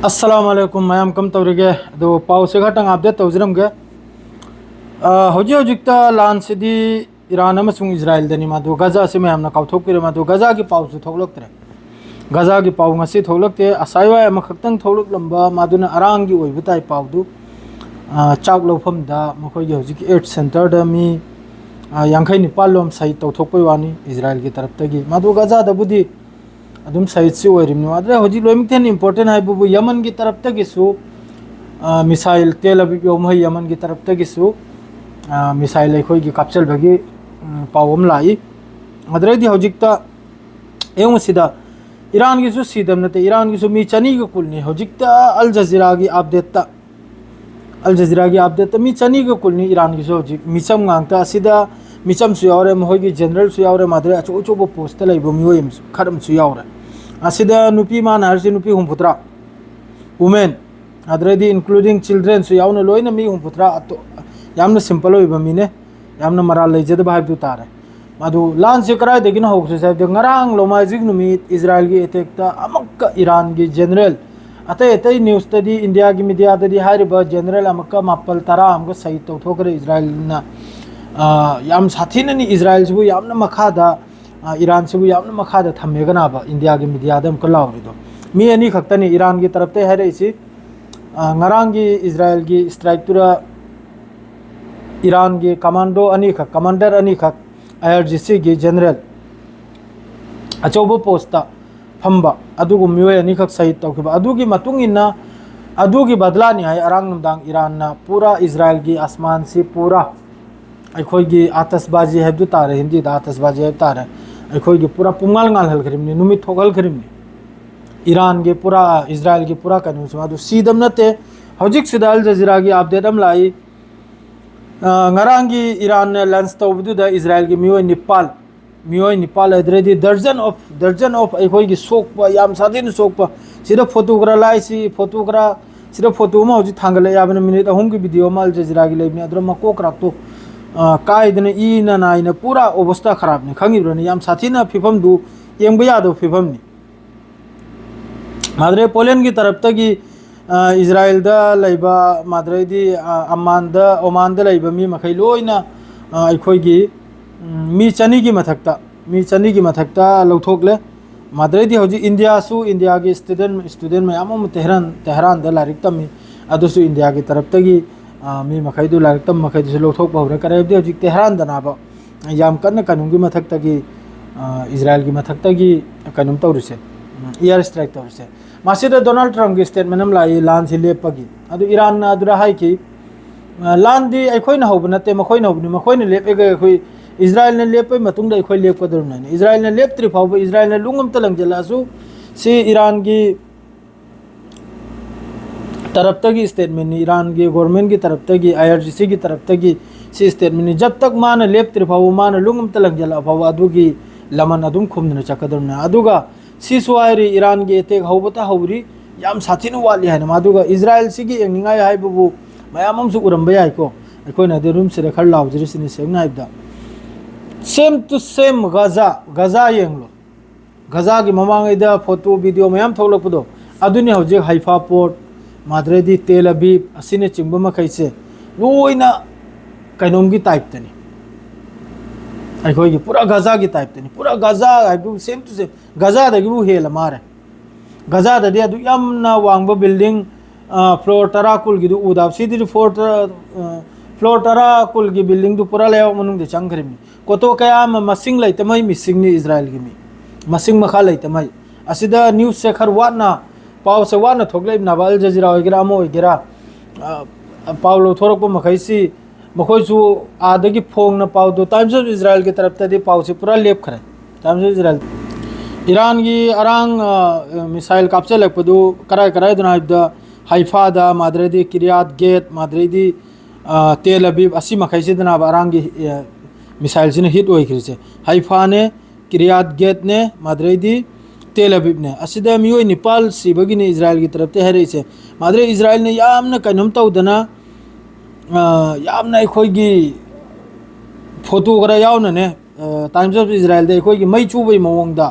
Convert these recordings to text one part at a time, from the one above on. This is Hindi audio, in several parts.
अस्सलाम वालेकुम मैम कम तौरगे दो पाव से घटंग अपडेट तौजरमगे हौजी हौजिकता लान सिदी ईरान अमसुंग इजराइल दनी मादु गजा से मैम ना काउथोकपिरे मादु गजा की पाव सु थोगलक्तरे गजा की पाव ngasi थोगलक्ते असायवा मखक्तंग थोगलक्लंबा मादुना अरांगी ओइबताई पावदु चाक लौफम दा मखोयगे हौजिक एड सेंटर दा मी यांखै निपालोम साइट तौथोकपै वानी इजराइल की तरफ तगी मादु गजा दबुदी अदुम साइट से ओइरिमनि माद्रे हौजी लोइमिथेन इंपोर्टेंट है बुबु यमन की तरफ तगिसु मिसाइल तेल अबि योम है यमन की तरफ तगिसु मिसाइल अखोयगी कापचल बगी पावम लाई माद्रे दि हौजिकता एवं सिदा ईरान की सु सीदम नते ईरान की सु मी चनी के कुलनी हौजिकता अल जजीरा की अपडेट मी चनी के कुलनी ईरान की सु हौजिक मिचम गांगता सिदा मिचम सु यावरे महोयगी जनरल सु यावरे माद्रे अचो अचोबो पोस्ट लाइबो मियोयम खरम सु यावरे असिदा नुपी मान हरसी नुपी हुमपुत्रा वुमेन अद्रेदी इंक्लूडिंग चिल्ड्रन सु यावने लोइना मी हुमपुत्रा अतो यामना सिंपल ओइबा मिने यामना मरा लेजद बाइबु तारे मादु लान से कराय देगिन होक्से साइब दे ngaraang लोमाजिक नुमित इजराइल की अटैक ता अमक्का ईरान की जनरल अतै अतै न्यूज़ तदी इंडिया की मीडिया तदी हारिबा जनरल अमक्का मापल तरा हमको सही तौथोकरे इजराइल ना याम साथीननी इजराइल से यामना मखादा ईरान से यामना मखादा थमेगनाबा इंडिया की मीडिया दम कलावरिदो मी अनी खक्तनी ईरान की तरफ ते हरे इसी ngaraang की इजराइल की स्ट्राइक तुरा ईरान की कमांडो अनी खक कमांडर अनी खक IRGC की जनरल अचौबो पोस्टा फंबा अदुगु मियोय अनी खक सही तौखिबा अदुगी मतुंगिना अदुगी बदलानी है अरांग नमदांग ईरान ना पूरा इजराइल की आसमान से पूरा अखोयगी आतशबाजी हैदु तारे हिंदी दा आतशबाजी है तारे अखोयगी पूरा पुंगाल गाल हलखरिमनी नुमि थोगल खरिमनी ईरान के पूरा इजराइल की पूरा कनु सु सीदम नते हौजिक सिदा अल जजीरा की अपडेट अम लाई ngaraंगी ईरान ने लंच तौबदु दा इजराइल की मियोय निपाल अद्रेदी दर्जन ऑफ अखोयगी सोकपा याम सादिन सोकपा सिदा फोटोग्रा लाइसी फोटोग्रा सिदा फोटो मा हौजि थांगले याबन मिनिट अहुम की वीडियो माल जजीरा की लेबनी अद्र मको क्राक्तो कायदन ईना नाइना पूरा अवस्था खराब ने खंगिब्रने याम साथीना फिफम दु येंबो यादो फिफम नि माद्रे पोलैंड की तरफ तगी इजराइल दा लैबा माद्रे दी ओमान दा लैबा मी मखै लोइना अखोयगी मी चनी की मथक्ता लौथोकले माद्रे दी हौजि इंडिया की स्टूडेंट मयाम तेहरान दा लारिक तमी अदुसु इंडिया की तरफ तगी मी मखैदु लारिक तम मखैदु लौथोक बहुरे करेबदि हौजि तेहरान दनाबा याम कन्न कानूंगी मथक्तगी इजराइल की मथक्तगी कानून तौरिसे एयर स्ट्राइक तौरिसे मासिदा डोनाल्ड ट्रम्प की स्टेटमेंट हम लाई लान से लेपगी अदु ईरान ना अदुरा हाई की लान दी अखोयना हौब नते मखोयना लेपेगे अखोय इजराइल ने लेपै मतुंग अखोय लेपकदर ना इजराइल ने लेपत्रि फाव इजराइल ने लुंगम तलंगजलासु से ईरान की तरफ तक स्टेटमेंट ईरान की गवर्नमेंट की तरफ तक IRGC की तरफ तक से स्टेटमेंट जब तक मान लेपत्रि फाव मान लुंगम तलंगजला फाव अदुगी लमन अदुम खुमना चकदरना अदुगा सीसवायरी ईरान की अटैक हौबता हौरी याम साथिन वाली है मादुगा इजराइल सिगी एंगनिंगाय हाइबबु मयामम सु उरंबा याइको अखोयना दे रूम से खर लाउजरिसिनि सेंगना हाइबदा सेम टू सेम गजा येंगलो गजा की ममांगैदा फोटो वीडियो मयाम थोलकपदो अदुनि हौजे हाइफा पोर्ट माद्रेदी तेल अबीब असिने चिंबा मखैसे लोइना कैनोम की टाइप तनी अखोयगी पूरा गजा की टाइप तनी पूरा गजा हाइबु सेम टू सेम गजा दगिबु हेल मारे गजा ददि अदु यामना वांगबो बिल्डिंग फ्लोर तरा कुल गिदु उदाब सिदि फ्लोर तरा कुल की बिल्डिंग दु पूरा लेव मनुंग दे चंगरिमि कोतो कया मसिंग लैतमै मिसिंग नि इजराइल की मी मसिंग मखा लैतमै असिदा न्यूज़ से खर वाना पाव से वाना थोगले ना अल जजीरा ओइगरा मो ओइगरा पावलो थोरको मखैसी मखोयसु आदगी फोंग न पाव दो टाइम्स ऑफ इजराइल की तरफ तदी पाव से पूरा लेप खरे टाइम्स ऑफ इजराइल ईरान की अरांग मिसाइल कापसे लगपदु कराय दनाइबदा हाइफा दा माद्रेदी किरियात गेट माद्रेदी तेल अबीब असी मखैसे दना अरांग की मिसाइल से हिट ओइखरिसे हाइफा ने किरियात गेट ने माद्रेदी तेल अबीब ने असिदा मियोय नेपाल सिबगी ने इजराइल की तरफ ते हरेसे माद्रे इजराइल ने यामना कनम तौदना यामना अखोयगी फोटो करा यावना ने टाइम्स ऑफ इजराइल दे अखोयगी मई चुबई मवंगदा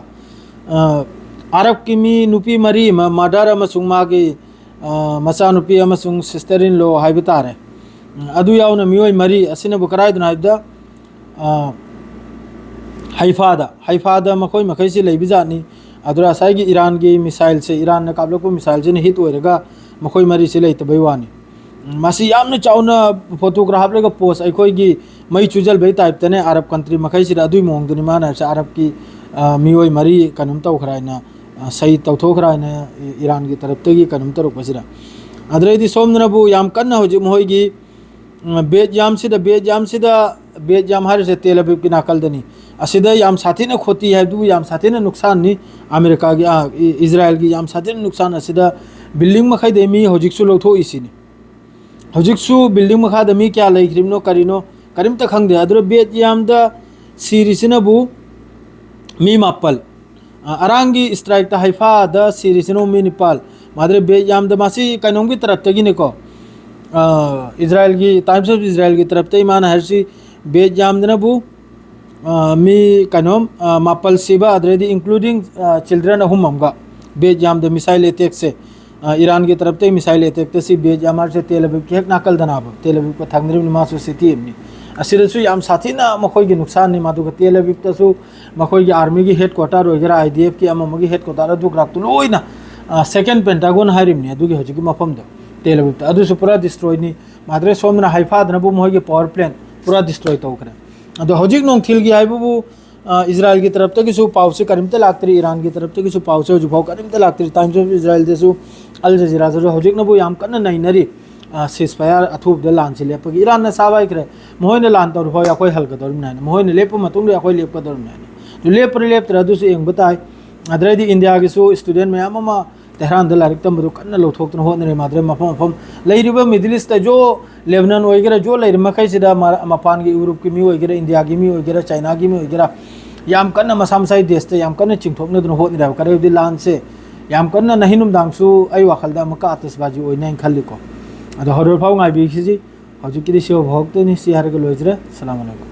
अरब की मी नुपी मरी मर्डर अमसुंग मागी मचानुपी अमसुंग सिस्टर इन लॉ हाइब तारे अदु याउना मियोय मरी असिनबु कराइदना हाइबदा हाइफादा मखोय मखैसी लेबिजानी अदुरा असाइगी ईरान की मिसाइल से ईरान ने काबलको मिसाइल से हिट होएगा मखोय मरी से लेतबई वानी मासी यामने चाउना फोटोग्राफ लेगा पोस्ट अखोयगी मई चुजल बई टाइप तने अरब कंट्री मखैसी अदुई मोंगदनि माना से अरब की मियोय मरी कनुम तौखराइना सही तौथोखराइना ईरान की तरफ तगी कनुम तरुपसिरा अदरेदी सोमनबु याम कन्ना होजि मोहयगी बेजाम हर से तेल अवीव की नाकलदनी असिदा याम साथीना खोती है दु याम साथीना नुकसान नि अमेरिका की इजराइल की याम साथीना नुकसान असिदा बिल्डिंग मखै देमी होजिकसु लोथो इसिनी होजिकसु बिल्डिंग मखा दमी क्या लेख्रिमनो करिनो करिम त खंगदे अदर बेजाम दा सीरीसिनबु मी मापल अरांगी स्ट्राइक ता हाइफा दा सीरीसिनो मी निपाल मादरे बेजाम दा मासी कनोम की तरफ तगी ने को इजराइल की टाइम्स ऑफ इजराइल की तरफ तई माना हरसी बेजाम दनबु मी कनोम मापल सिबा अदरेदी इंक्लूडिंग चिल्ड्रन अहुमगा बेजाम द मिसाइल अटैक से ईरान की तरफ तई मिसाइल अटैक तसी बेजाम से तेल अवीव की हेक नाकल दनाब तेल अवीव को थंगरिम मासु सिटी एमनी असिरसु याम साथीना मखोय की नुकसान नि मादुग तेल अवीव तसु मखोय की आर्मी की हेडक्वार्टर होइगरा आईडीएफ की अममगी हेडक्वार्टर अदुग राक्तु लोइना सेकंड पेंटागन हारिमनी अदुगी होजिकी मफम द तेल अवीव त अदुसु पूरा डिस्ट्रॉय नि मादरे सोमना हाइफा दनबु मोहय की पावर प्लांट पूरा डिस्ट्रॉय तौखरे अदो हजिक नोंग थिल की हाइबु इजराइल की तरफ तक किसु पाव से करिमते लागतरी ईरान की तरफ तक किसु पाव से जुभाव करिमते लागतरी टाइम्स ऑफ इजराइल देसु अल जजीरा जो हजिक नबु याम कन्न नैनरी सीज फायर अथुब द लान से लेपगी ईरान न साबाय करे मोहन लान तौर हो याकोय हल कदर नाय मोहन लेप मतुंग याकोय लेप कदर नाय लेप लेप दुसु एंग बताय अदरेदी इंडिया गिसु स्टूडेंट मयाम अमा तेहरान द लारिक तंबदु कन्न लौथोक्तन होनरे मादरे मफम मफम लेरिबा मिडिल ईस्ट जो लेबनान ओइगरा जो लेर मखैसिदा मपान की यूरोप की मी ओइगरा इंडिया की मी ओइगरा चाइना की मी ओइगरा याम कन्न मसामसाई देश ते याम कन्न चिंगथोकनदुन होनरे करे लान से याम कन्न नहिनुम दांगसु आई वाखलदा मका आतसबाजी ओइनाय खल्लिको अदो हरोर फाव ngai bi खिजि हजु किदि सेव भक्तनि सिहारको लोइजरे अस्सलाम वालेकुम।